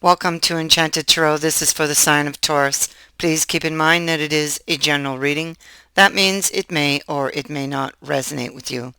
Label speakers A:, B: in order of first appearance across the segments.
A: Welcome to Enchanted Tarot. This is for the sign of Taurus. Please keep in mind that it is a general reading. That means it may or it may not resonate with you.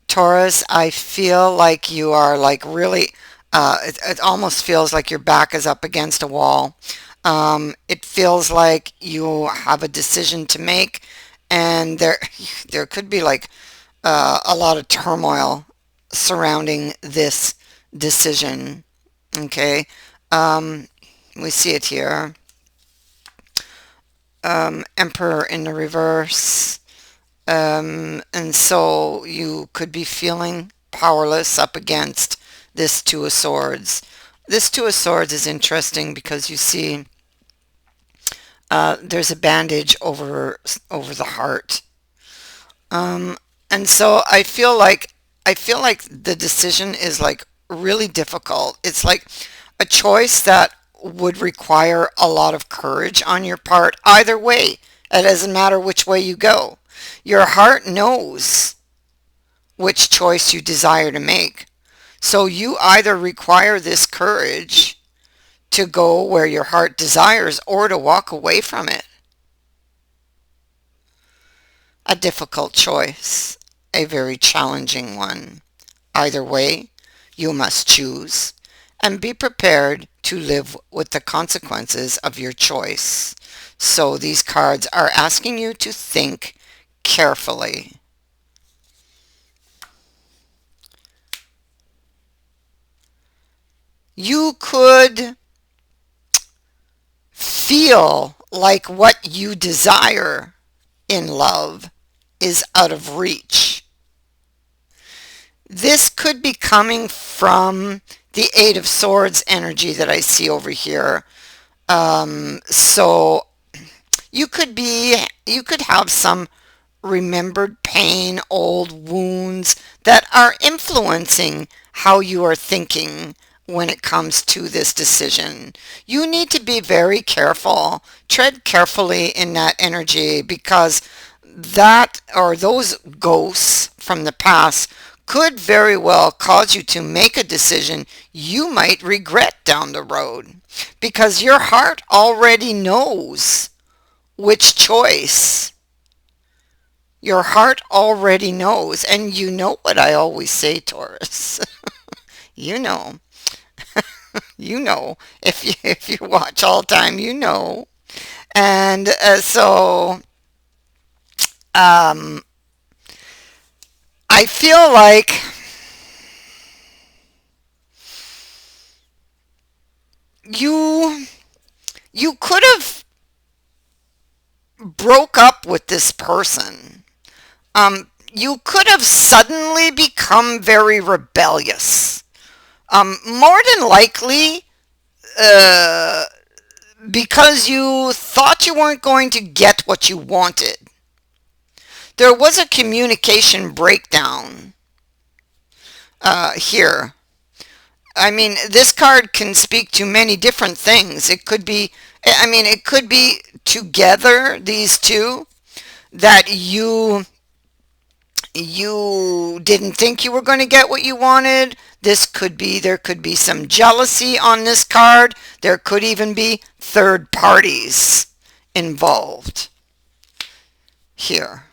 A: Taurus, I feel like you are like really, it almost feels like your back is up against a wall. It feels like you have a decision to make, and there could be like a lot of turmoil surrounding this decision. Okay. Um, we see it here. Emperor in the reverse. And so you could be feeling powerless up against this Two of Swords. This Two of Swords is interesting because you see there's a bandage over the heart. Um, and so I feel like the decision is like really difficult. It's like a choice that would require a lot of courage on your part either way. It doesn't matter which way you go. Your heart knows which choice you desire to make. So you either require this courage to go where your heart desires or to walk away from it. A difficult choice, a very challenging one. Either way, you must choose and be prepared to live with the consequences of your choice. So these cards are asking you to think carefully. You could feel like what you desire in love is out of reach. This could be coming from the Eight of Swords energy that I see over here. So you could have some remembered pain, old wounds that are influencing how you are thinking when it comes to this decision. You need to be very careful. Tread carefully in that energy because that or those ghosts from the past could very well cause you to make a decision you might regret down the road because your heart already knows which choice. Your heart already knows, and you know what I always say, Taurus. You know, you know. If you watch all the time, you know. And so um, I feel like you you could have broke up with this person. You could have suddenly become very rebellious. More than likely, uh, because you thought you weren't going to get what you wanted. There was a communication breakdown here. I mean, this card can speak to many different things. It could be together, these two, that you didn't think you were going to get what you wanted. There could be some jealousy on this card. There could even be third parties involved here.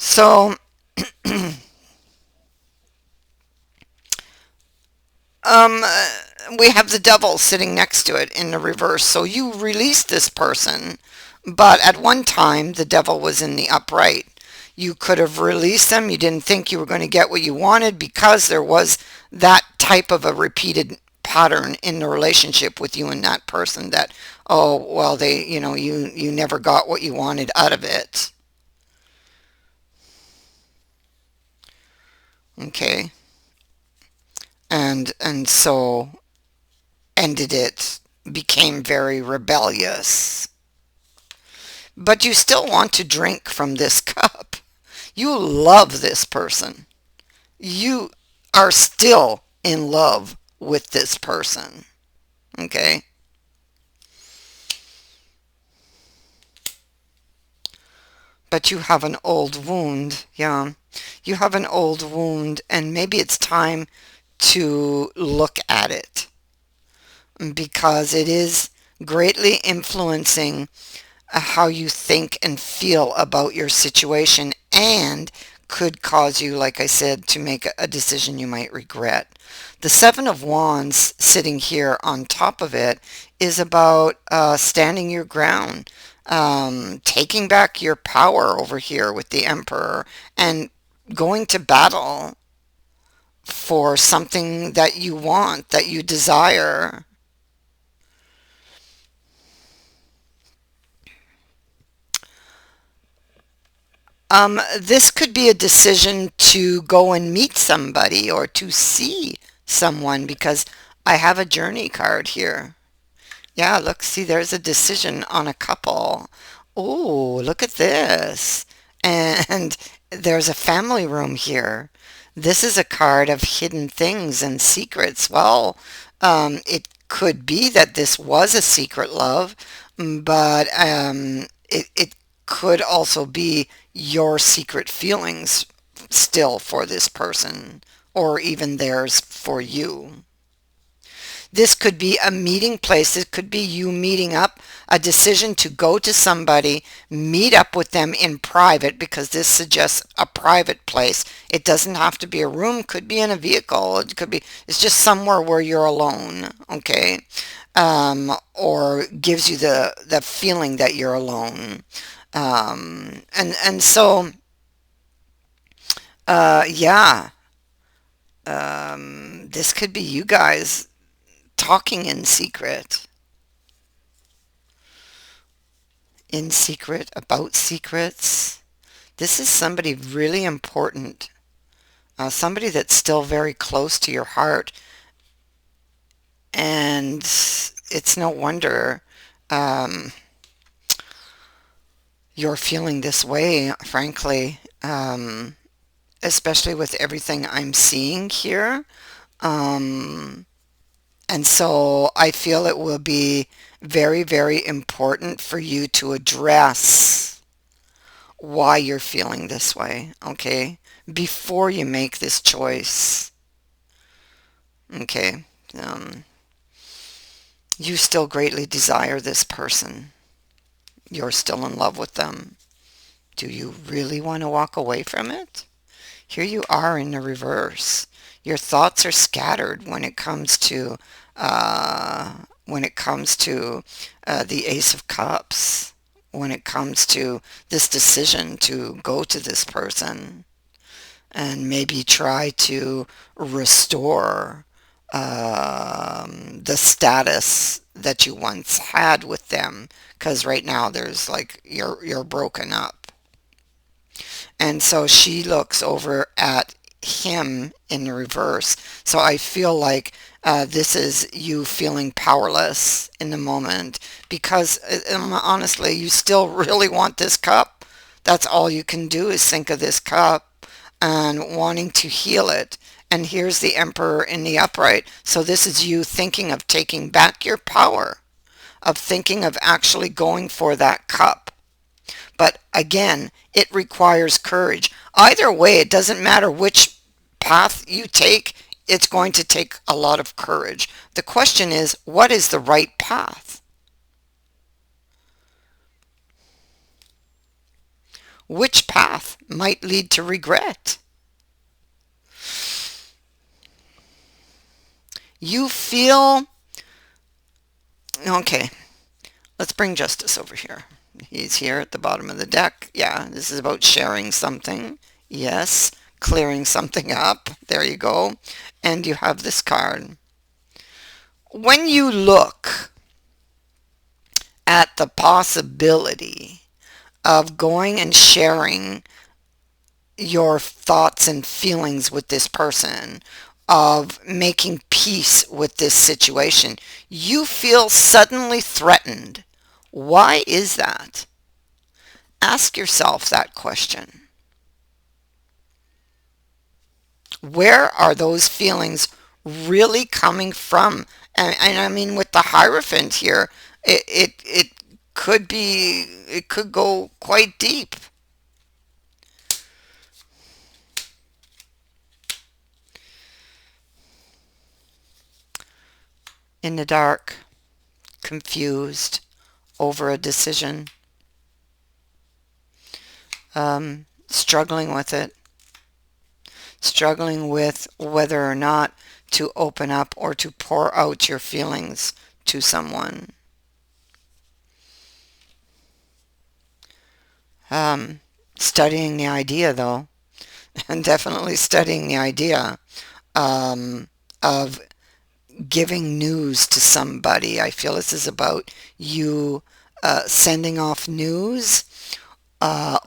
A: So, um, we have the devil sitting next to it in the reverse. So you released this person, but at one time the devil was in the upright. You could have released them. You didn't think you were going to get what you wanted because there was that type of a repeated pattern in the relationship with you and that person that, oh, well, you never got what you wanted out of it. Okay. And so ended it, became very rebellious. But you still want to drink from this cup. You love this person. You are still in love with this person. Okay? But you have an old wound. Yeah. You have an old wound, and maybe it's time to look at it. because it is greatly influencing how you think and feel about your situation and could cause you, like I said, to make a decision you might regret. The Seven of Wands sitting here on top of it is about standing your ground, taking back your power over here with the Emperor, and going to battle for something that you want, that you desire. This could be a decision to go and meet somebody or to see someone because I have a journey card here. Yeah, look, see, there's a decision on a couple. Oh, look at this. And there's a family room here. This is a card of hidden things and secrets. Well, it could be that this was a secret love, but it could also be your secret feelings still for this person, or even theirs for you. This could be a meeting place. It could be you meeting up, a decision to go to somebody, meet up with them in private, because this suggests a private place. It doesn't have to be a room, could be in a vehicle. It could be, it's just somewhere where you're alone, okay? Or gives you the feeling that you're alone. And so, yeah, this could be you guys talking in secret, about secrets. This is somebody really important, somebody that's still very close to your heart, and it's no wonder um, you're feeling this way, frankly, especially with everything I'm seeing here. Um, and so I feel it will be very, very important for you to address why you're feeling this way, okay? Before you make this choice, okay? Um, you still greatly desire this person. You're still in love with them. Do you really want to walk away from it? Here you are in the reverse. Your thoughts are scattered uh, when it comes to the Ace of Cups. When it comes to this decision to go to this person and maybe try to restore the status that you once had with them, because right now there's like you're broken up. And so she looks over at him in the reverse. So I feel like this is you feeling powerless in the moment because honestly, you still really want this cup. That's all you can do is think of this cup and wanting to heal it. And here's the Emperor in the upright. So this is you thinking of taking back your power, of thinking of actually going for that cup. But again, it requires courage. Either way, it doesn't matter which path you take, it's going to take a lot of courage. The question is, what is the right path? Which path might lead to regret? You feel, okay, let's bring Justice over here. He's here at the bottom of the deck. Yeah, this is about sharing something. Yes, clearing something up. There you go. And you have this card. When you look at the possibility of going and sharing your thoughts and feelings with this person, of making peace with this situation, you feel suddenly threatened. Why is that? Ask yourself that question. Where are those feelings really coming from? And I mean, with the Hierophant here, it could be, it could go quite deep. in the dark, confused over a decision, struggling with it, struggling with whether or not to open up or to pour out your feelings to someone. Studying the idea, though, and definitely studying the idea of giving news to somebody. I feel this is about you sending off news,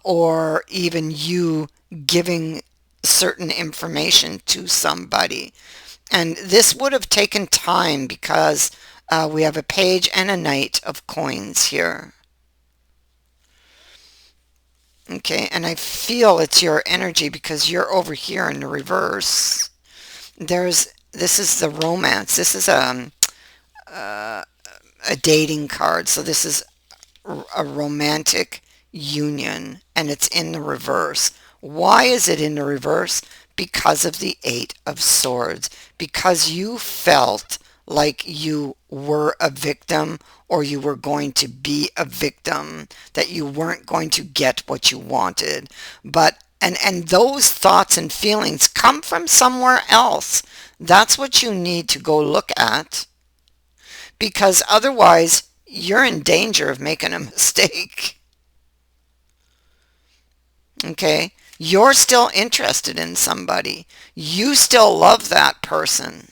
A: or even you giving certain information to somebody. And this would have taken time because we have a page and a knight of coins here. Okay, and I feel it's your energy because you're over here in the reverse. This is the romance. This is a dating card. So this is a romantic union, and it's in the reverse. Why is it in the reverse? Because of the Eight of Swords. Because you felt like you were a victim, or you were going to be a victim, that you weren't going to get what you wanted. But and those thoughts and feelings come from somewhere else. That's what you need to go look at, because otherwise you're in danger of making a mistake. Okay? You're still interested in somebody. You still love that person.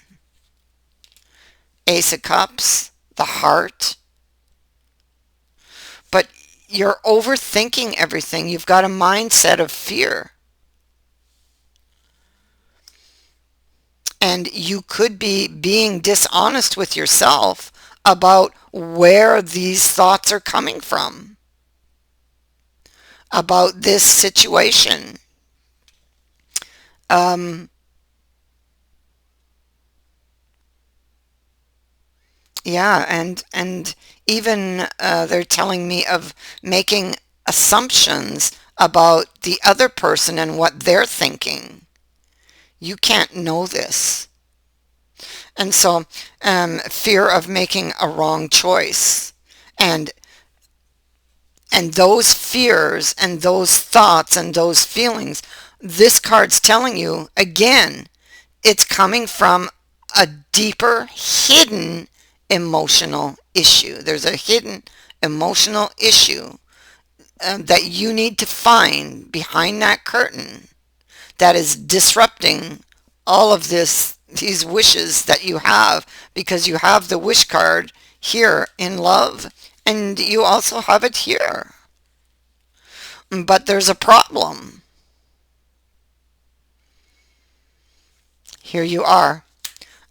A: Ace of Cups, the heart. But you're overthinking everything. You've got a mindset of fear. And you could be being dishonest with yourself about where these thoughts are coming from, about this situation. Yeah, and even they're telling me of making assumptions about the other person and what they're thinking. You can't know this. And so fear of making a wrong choice. And and those fears and those thoughts and those feelings, this card's telling you, again, it's coming from a deeper, hidden emotional issue. There's a hidden emotional issue that you need to find behind that curtain that is disrupting all of these wishes that you have, because you have the wish card here in love and you also have it here. But there's a problem. Here you are.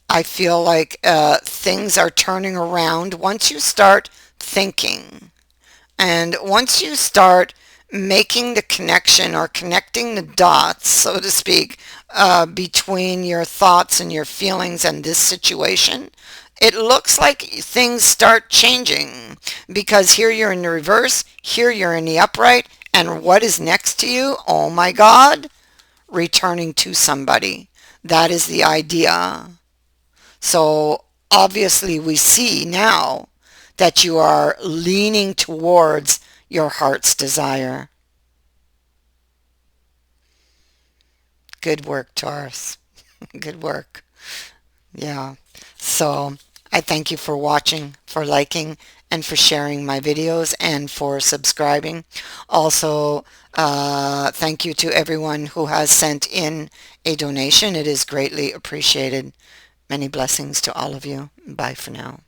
A: I feel like things are turning around once you start thinking. And once you start making the connection or connecting the dots, so to speak, between your thoughts and your feelings and this situation, it looks like things start changing, because here you're in the reverse, here you're in the upright, and what is next to you? Oh my God, returning to somebody. That is the idea. So obviously we see now that you are leaning towards your heart's desire. Good work, Taurus. Good work. Yeah. So I thank you for watching, for liking, and for sharing my videos, and for subscribing. Also, thank you to everyone who has sent in a donation. It is greatly appreciated. Many blessings to all of you. Bye for now.